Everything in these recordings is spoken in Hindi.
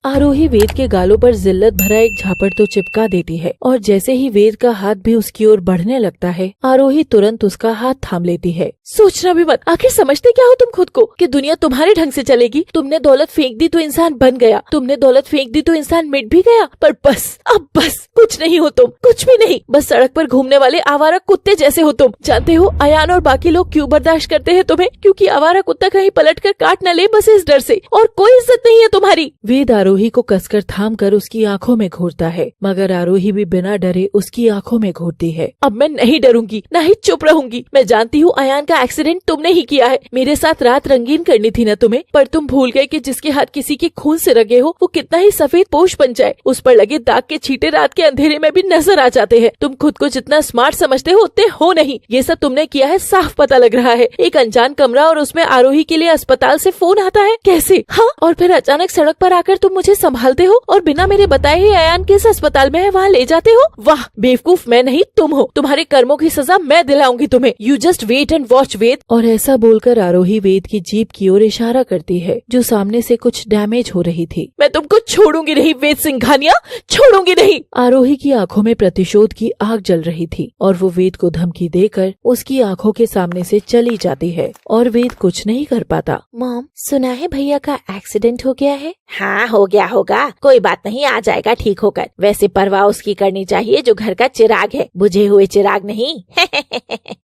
आरोही वेद के गालों पर जिल्लत भरा एक झापड़ तो चिपका देती है और जैसे ही वेद का हाथ भी उसकी ओर बढ़ने लगता है, आरोही तुरंत उसका हाथ थाम लेती है। सोचना भी मत, आखिर समझते क्या हो तुम खुद को कि दुनिया तुम्हारे ढंग से चलेगी। तुमने दौलत फेंक दी तो इंसान बन गया, तुमने दौलत फेंक दी तो इंसान मिट भी गया। पर बस, अब बस, कुछ नहीं हो तुम, कुछ भी नहीं। बस सड़क पर घूमने वाले आवारा कुत्ते जैसे हो तुम। जानते हो अयान और बाकी लोग क्यों बर्दाश्त करते हैं तुम्हें? क्योंकि आवारा कुत्ता कहीं पलट कर काट न ले, बस इस डर से। और कोई इज्जत नहीं है तुम्हारी। वेद आरोही को कसकर थाम कर उसकी आंखों में घूरता है, मगर आरोही भी बिना डरे उसकी आंखों में घूरती है। अब मैं नहीं डरूंगी, न ही चुप रहूंगी। मैं जानती हूँ अयान का एक्सीडेंट तुमने ही किया है। मेरे साथ रात रंगीन करनी थी न तुम्हें, पर तुम भूल गए कि जिसके हाथ किसी के खून से रगे हो वो कितना ही सफेद पोश बन जाए। उस पर लगे दाग के छींटे रात के अंधेरे में भी नजर आ जाते हैं। तुम खुद को जितना स्मार्ट समझते हो उतने हो नहीं। ये सब तुमने किया है साफ पता लग रहा है। एक अनजान कमरा और उसमें आरोही के लिए अस्पताल से फोन आता है। कैसे? हाँ, और फिर अचानक सड़क पर आकर तुम मुझे संभालते हो और बिना मेरे बताए ही अयान किस अस्पताल में है वहाँ ले जाते हो। वाह बेवकूफ, मैं नहीं तुम हो। तुम्हारे कर्मों की सजा मैं दिलाऊंगी तुम्हें। You just wait and watch Ved. और ऐसा बोलकर आरोही वेद की जीप की ओर इशारा करती है जो सामने से कुछ डैमेज हो रही थी। मैं तुमको छोड़ूंगी नहीं वेद सिंघानिया, छोड़ूंगी नहीं। आरोही की आंखों में प्रतिशोध की आग जल रही थी और वो वेद को धमकी देकर उसकी आंखों के सामने से चली जाती है और वेद कुछ नहीं कर पाता। मॉम, सुना है भैया का एक्सीडेंट हो गया है? हाँ, हो गया होगा, कोई बात नहीं, आ जाएगा ठीक होकर। वैसे परवाह उसकी करनी चाहिए जो घर का चिराग है, बुझे हुए चिराग नहीं।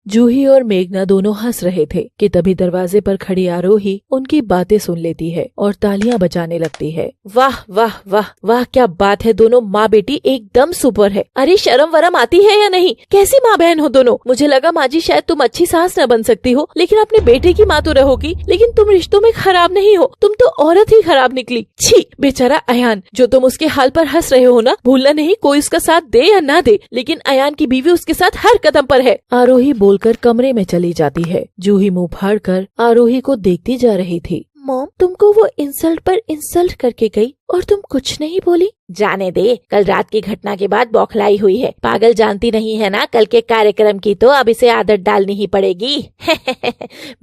जूही और मेघना दोनों हंस रहे थे कि तभी दरवाजे पर खड़ी आरोही उनकी बातें सुन लेती है और तालियां बजाने लगती है। वाह वाह वाह वाह, क्या बात है। दोनों माँ बेटी एकदम सुपर है। अरे शर्म वरम आती है या नहीं? कैसी माँ बहन हो दोनों। मुझे लगा माँ जी शायद तुम अच्छी सास न बन सकती हो, लेकिन अपने बेटे की माँ तो रहोगी। लेकिन तुम रिश्तों में खराब नहीं हो, तुम तो औरत ही खराब निकली। छी, बेचारा अयान। जो तुम उसके हाल पर हंस रहे हो ना, भूलना नहीं कोई उसका साथ दे या ना दे, लेकिन अयान की बीवी उसके साथ हर कदम पर है। आरोही बोलकर कमरे में चली जाती है। जूही मुंह फाड़ कर आरोही को देखती जा रही थी। मॉम, तुमको वो इंसल्ट पर इंसल्ट करके गई और तुम कुछ नहीं बोली? जाने दे, कल रात की घटना के बाद बौखलाई हुई है। पागल जानती नहीं है ना कल के कार्यक्रम की, तो अब इसे आदत डालनी ही पड़ेगी।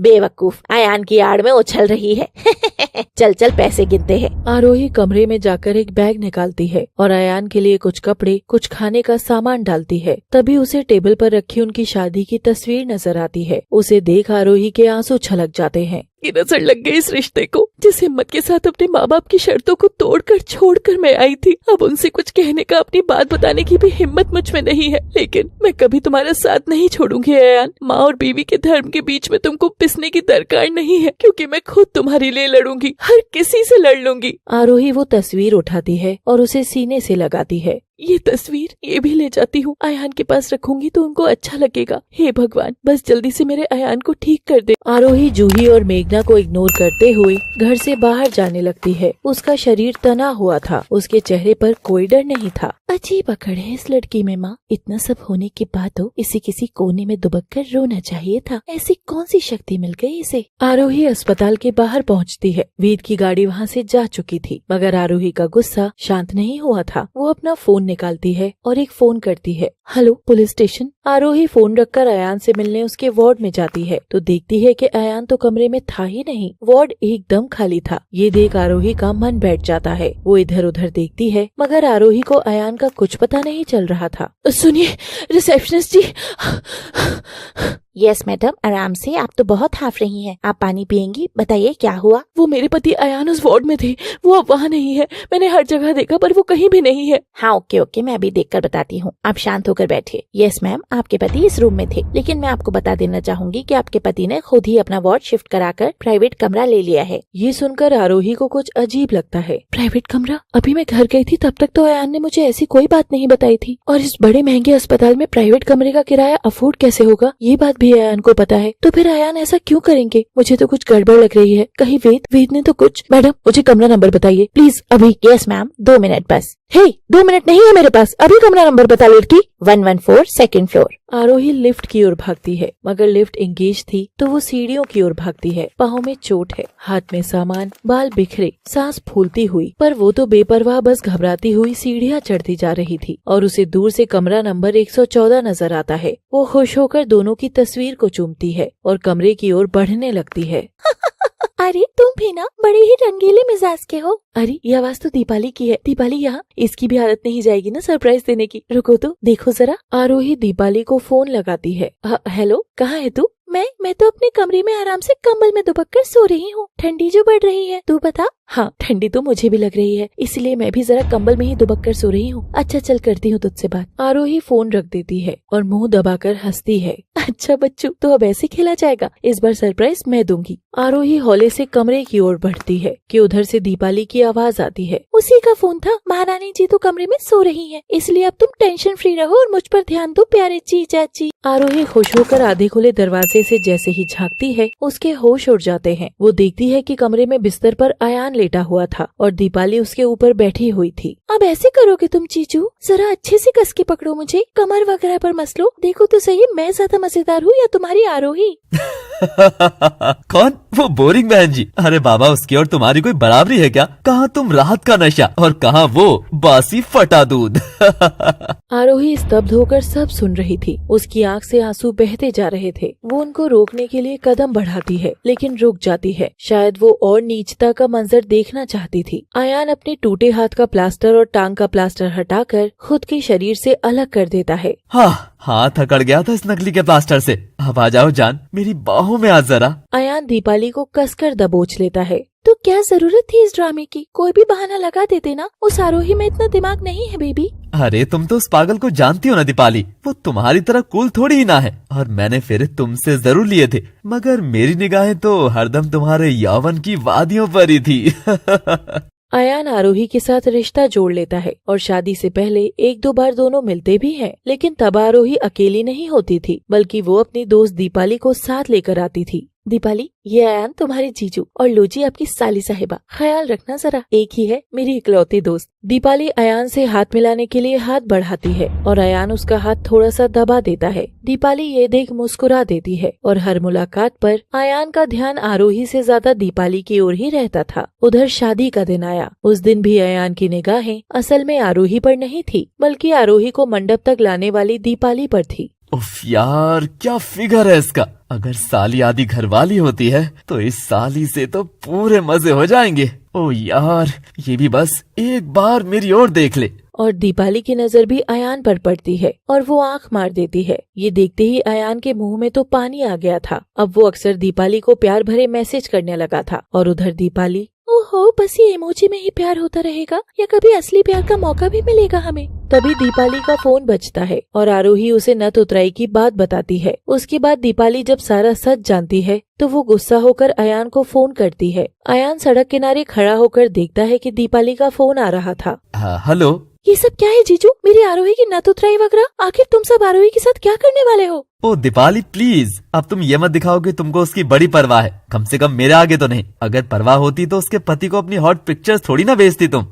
बेवकूफ, अयान की आड़ में उछल रही है। चल चल पैसे गिनते हैं। आरोही कमरे में जाकर एक बैग निकालती है और अयान के लिए कुछ कपड़े, कुछ खाने का सामान डालती है। तभी उसे टेबल पर रखी उनकी शादी की तस्वीर नजर आती है। उसे देख आरोही के आंसू छलक जाते हैं। की नजर लग गई इस रिश्ते को, जिस हिम्मत के साथ अपने माँ बाप की शर्तों को तोड़कर छोड़कर मैं आई थी। अब उनसे कुछ कहने का, अपनी बात बताने की भी हिम्मत मुझ में नहीं है। लेकिन मैं कभी तुम्हारा साथ नहीं छोड़ूंगी अयान। माँ और बीवी के धर्म के बीच में तुमको पिसने की दरकार नहीं है, क्योंकि मैं खुद तुम्हारे लिए लड़ूंगी, हर किसी से लड़ लूंगी। आरोही वो तस्वीर उठाती है और उसे सीने से लगाती है। ये तस्वीर ये भी ले जाती हूँ, अयान के पास रखूंगी तो उनको अच्छा लगेगा। हे भगवान, बस जल्दी से मेरे अयान को ठीक कर दे। आरोही जूही और मेघना को इग्नोर करते हुए घर से बाहर जाने लगती है। उसका शरीर तना हुआ था, उसके चेहरे पर कोई डर नहीं था। अजीब अकड़ है इस लड़की में माँ। इतना सब होने के बाद तो इसे किसी कोने में दुबक कर रोना चाहिए था। ऐसी कौन सी शक्ति मिल गई इसे? आरोही अस्पताल के बाहर पहुँचती है। वेद की गाड़ी वहाँ से जा चुकी थी, मगर आरोही का गुस्सा शांत नहीं हुआ था। वो अपना फोन निकालती है और एक फोन करती है। Hello, police station. Arohi phone रखकर अयान से मिलने उसके वार्ड में जाती है तो देखती है कि अयान तो कमरे में था ही नहीं। वार्ड एकदम खाली था। ये देख आरोही का मन बैठ जाता है। वो इधर उधर देखती है, मगर आरोही को अयान का कुछ पता नहीं चल रहा था। सुनिए रिसेप्शनिस्ट जी। यस मैडम, आराम से। आप तो बहुत हाफ रही हैं। आप पानी पियेंगी? बताइए क्या हुआ? वो मेरे पति अयान उस वार्ड में थे, वो अब वहाँ नहीं है। मैंने हर जगह देखा पर वो कहीं भी नहीं है। हाँ ओके, मैं अभी देखकर बताती हूँ। आप शांत होकर बैठिए। यस मैम, आपके पति इस रूम में थे, लेकिन मैं आपको बता देना चाहूंगी कि आपके पति ने खुद ही अपना वार्ड शिफ्ट कराकर प्राइवेट कमरा ले लिया है। ये सुनकर आरोही को कुछ अजीब लगता है। प्राइवेट कमरा? अभी मैं घर गई थी तब तक तो अयान ने मुझे ऐसी कोई बात नहीं बताई थी, और इस बड़े महंगे अस्पताल में प्राइवेट कमरे का किराया अफोर्ड कैसे होगा, ये बात भी अयान को पता है। तो फिर अयान ऐसा क्यों करेंगे? मुझे तो कुछ गड़बड़ लग रही है। कहीं वेद ने तो कुछ। मैडम, मुझे कमरा नंबर बताइए प्लीज अभी। यस मैम, 2 मिनट बस। हे, 2 मिनट नहीं है मेरे पास, अभी कमरा नंबर बता लड़की। 114 सेकंड फ्लोर। आरोही लिफ्ट की ओर भागती है, मगर लिफ्ट एंगेज थी तो वो सीढ़ियों की ओर भागती है। पाँव में चोट है, हाथ में सामान, बाल बिखरे, सांस फूलती हुई, पर वो तो बेपरवाह बस घबराती हुई सीढ़ियाँ चढ़ती जा रही थी और उसे दूर से कमरा नंबर 114 नजर आता है। वो खुश होकर दोनों की तस्वीर को चूमती है और कमरे की ओर बढ़ने लगती है। अरे तुम भी ना बड़े ही रंगीले मिजाज के हो। अरे ये आवाज तो दीपाली की है। दीपाली यहाँ, इसकी भी आदत नहीं जाएगी ना सरप्राइज देने की। रुको तो देखो जरा। आरोही दीपाली को फोन लगाती है। हेलो, कहाँ है तू? मैं तो अपने कमरे में आराम से कंबल में दुबक कर सो रही हूँ। ठंडी जो बढ़ रही है, तू बता। हाँ, ठंडी तो मुझे भी लग रही है, इसलिए मैं भी जरा कंबल में ही दुबक कर सो रही हूँ। अच्छा चल, करती हूँ तुझसे बात। आरोही फोन रख देती है और मुंह दबाकर हंसती है। अच्छा बच्चू, तो अब ऐसे खेला जाएगा? इस बार सरप्राइज मैं दूंगी। आरोही हौले से कमरे की ओर बढ़ती है कि उधर से दीपाली की आवाज आती है। उसी का फोन था। महारानी जी तो कमरे में सो रही हैं, इसलिए अब तुम टेंशन फ्री रहो और मुझ पर ध्यान दो प्यारे जी चाची। आरोही खुश होकर आधे खुले दरवाजे से जैसे ही झांकती है, उसके होश उड़ जाते हैं। वो देखती है कि कमरे में बिस्तर पर अयान लेटा हुआ था और दीपाली उसके ऊपर बैठी हुई थी। अब ऐसे करोगे तुम जीजू? जरा अच्छे से कस के पकड़ो मुझे, कमर वगैरह पर मस लो। देखो तो सही, मैं ज्यादा मजेदार हूँ या तुम्हारी आरोही? कौन? वो बोरिंग बहन जी। अरे बाबा, उसकी और तुम्हारी कोई बराबरी है क्या? कहाँ तुम राहत का नशा और कहाँ वो बासी फटा दूध। आरोही स्तब्ध होकर सब सुन रही थी। उसकी आंख से आंसू बहते जा रहे थे। वो उनको रोकने के लिए कदम बढ़ाती है, लेकिन रुक जाती है। शायद वो और नीचता का मंजर देखना चाहती थी। अयान अपने टूटे हाथ का प्लास्टर और टांग का प्लास्टर हटाकर खुद के शरीर से अलग कर देता है। हाँ, हाथ अकड़ गया था इस नकली के प्लास्टर से। अब आ जाओ जान, मेरी बाहों में आ जरा। अयान दीपाली को कसकर दबोच लेता है। तो क्या जरूरत थी इस ड्रामे की? कोई भी बहाना लगा देते ना। उस आरोही में इतना दिमाग नहीं है बेबी। अरे तुम तो उस पागल को जानती हो ना दीपाली, वो तुम्हारी तरह कूल थोड़ी ही ना है। और मैंने फिर तुमसे जरूर लिए थे, मगर मेरी निगाहें तो हरदम तुम्हारे यौवन की वादियों पर ही थी। अयान आरोही के साथ रिश्ता जोड़ लेता है और शादी से पहले एक दो बार दोनों मिलते भी हैं। लेकिन तब आरोही अकेली नहीं होती थी, बल्कि वो अपनी दोस्त दीपाली को साथ लेकर आती थी। दीपाली, ये अयान तुम्हारे जीजू और लोजी आपकी साली साहिबा। ख्याल रखना जरा, एक ही है, मेरी इकलौती दोस्त। दीपाली अयान से हाथ मिलाने के लिए हाथ बढ़ाती है और अयान उसका हाथ थोड़ा सा दबा देता है। दीपाली ये देख मुस्कुरा देती है और हर मुलाकात पर अयान का ध्यान आरोही से ज्यादा दीपाली की ओर ही रहता था। उधर शादी का दिन आया। उस दिन भी अयान की निगाहें असल में आरोही पर नहीं थी, बल्कि आरोही को मंडप तक लाने वाली दीपाली पर थी। उफ यार, क्या फिगर है इसका। अगर साली आदि घरवाली होती है तो इस साली से तो पूरे मजे हो जाएंगे। ओ यार, ये भी बस एक बार मेरी ओर देख ले। और दीपाली की नजर भी अयान पर पड़ती है और वो आंख मार देती है। ये देखते ही अयान के मुंह में तो पानी आ गया था। अब वो अक्सर दीपाली को प्यार भरे मैसेज करने लगा था और उधर दीपाली, ओहो, बस ये इमोजी में ही प्यार होता रहेगा या कभी असली प्यार का मौका भी मिलेगा हमें? तभी दीपाली का फोन बजता है और आरोही उसे नत उतराई की बात बताती है। उसके बाद दीपाली जब सारा सच जानती है तो वो गुस्सा होकर अयान को फोन करती है। अयान सड़क किनारे खड़ा होकर देखता है कि दीपाली का फोन आ रहा था। हेलो, ये सब क्या है जीजू? मेरी आरोही की नत उतराई वगैरह? आखिर तुम सब आरोही के साथ क्या करने वाले हो? ओ दीपाली प्लीज, अब तुम ये मत दिखाओ कि तुमको उसकी बड़ी परवाह है। कम से कम मेरे आगे तो नहीं। अगर परवाह होती तो उसके पति को अपनी हॉट पिक्चर्स थोड़ी ना भेजती तुम।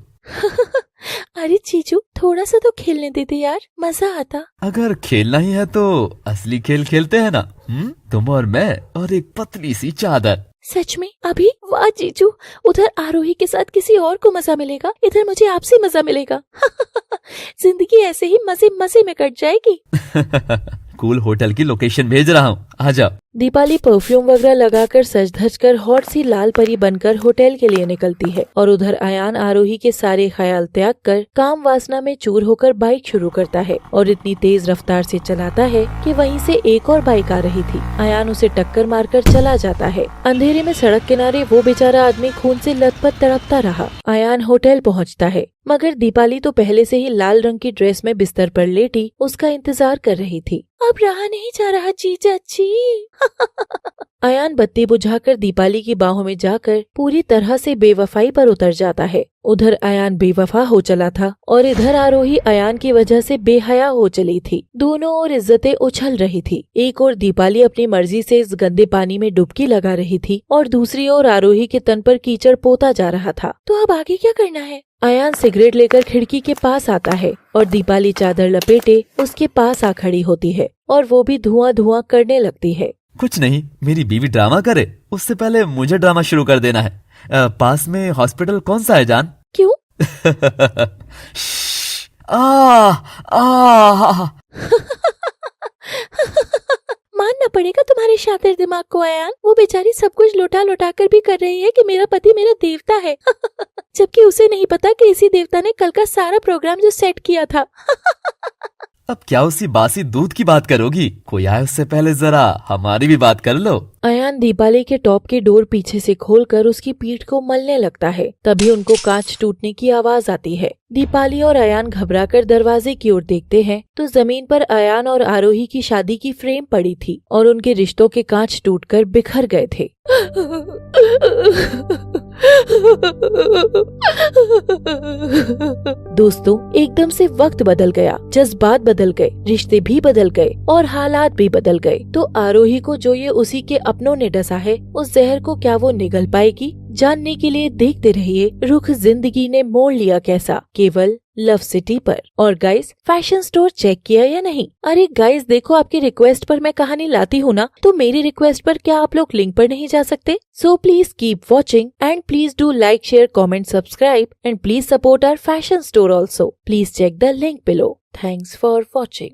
अरे जीजू, थोड़ा सा तो खेलने देते यार, मजा आता। अगर खेलना ही है तो असली खेल खेलते हैं ना। तुम और मैं और एक पतली सी चादर। सच में? अभी? वाह जीजू, उधर आरोही के साथ किसी और को मजा मिलेगा, इधर मुझे आपसे मजा मिलेगा। जिंदगी ऐसे ही मजे मजे में कट जाएगी। कूल होटल की लोकेशन भेज रहा हूँ, आ जाओ। दीपाली परफ्यूम वगैरह लगाकर सज धज कर हॉट सी लाल परी बनकर होटल के लिए निकलती है और उधर अयान आरोही के सारे ख्याल त्याग कर काम वासना में चूर होकर बाइक शुरू करता है और इतनी तेज रफ्तार से चलाता है कि वहीं से एक और बाइक आ रही थी। अयान उसे टक्कर मारकर चला जाता है। अंधेरे में सड़क किनारे वो बेचारा आदमी खून से लथपथ तड़पता रहा। अयान होटल पहुँचता है, मगर दीपाली तो पहले से ही लाल रंग की ड्रेस में बिस्तर पर लेटी उसका इंतजार कर रही थी। अब रहा नहीं जा रहा जीजा जी। अयान बत्ती बुझाकर दीपाली की बाहों में जाकर पूरी तरह से बेवफाई पर उतर जाता है। उधर अयान बेवफा हो चला था और इधर आरोही अयान की वजह से बेहया हो चली थी। दोनों ओर इज्जतें उछल रही थी। एक ओर दीपाली अपनी मर्जी से इस गंदे पानी में डुबकी लगा रही थी और दूसरी ओर आरोही के तन पर कीचड़ पोता जा रहा था। तो अब आगे क्या करना है? अयान सिगरेट लेकर खिड़की के पास आता है और दीपाली चादर लपेटे उसके पास आ खड़ी होती है और वो भी धुआं धुआं करने लगती है। कुछ नहीं, मेरी बीवी ड्रामा करे उससे पहले मुझे ड्रामा शुरू कर देना है। पास में हॉस्पिटल कौन सा है जान? क्यों? आ मानना पड़ेगा तुम्हारे शातिर दिमाग को अयान। वो बेचारी सब कुछ लौटा लौटा कर भी कर रही है कि मेरा पति मेरा देवता है जबकि उसे नहीं पता कि इसी देवता ने कल का सारा प्रोग्राम जो सेट किया था अब क्या उसी बासी दूध की बात करोगी? कोई आए उससे पहले जरा हमारी भी बात कर लो। अयान दीपाली के टॉप के डोर पीछे से खोलकर उसकी पीठ को मलने लगता है। तभी उनको कांच टूटने की आवाज आती है। दीपाली और अयान घबराकर दरवाजे की ओर देखते हैं तो जमीन पर अयान और आरोही की शादी की फ्रेम पड़ी थी और उनके रिश्तों के कांच टूटकर बिखर गए थे। दोस्तों, एकदम से वक्त बदल गया, जज्बात बदल गए, रिश्ते भी बदल गए और हालात भी बदल गए। तो आरोही को जो ये उसी के अपनों ने डसा है, उस जहर को क्या वो निगल पाएगी? जानने के लिए देखते रहिए रुख जिंदगी ने मोड़ लिया कैसा, केवल लव सिटी पर। और गाइस, फैशन स्टोर चेक किया या नहीं? अरे गाइस देखो, आपकी रिक्वेस्ट पर मैं कहानी लाती हूँ ना, तो मेरी रिक्वेस्ट पर क्या आप लोग लिंक पर नहीं जा सकते? So please keep watching and please do like, share, comment, subscribe and please support our fashion store also. Please check the link below. Thanks for watching.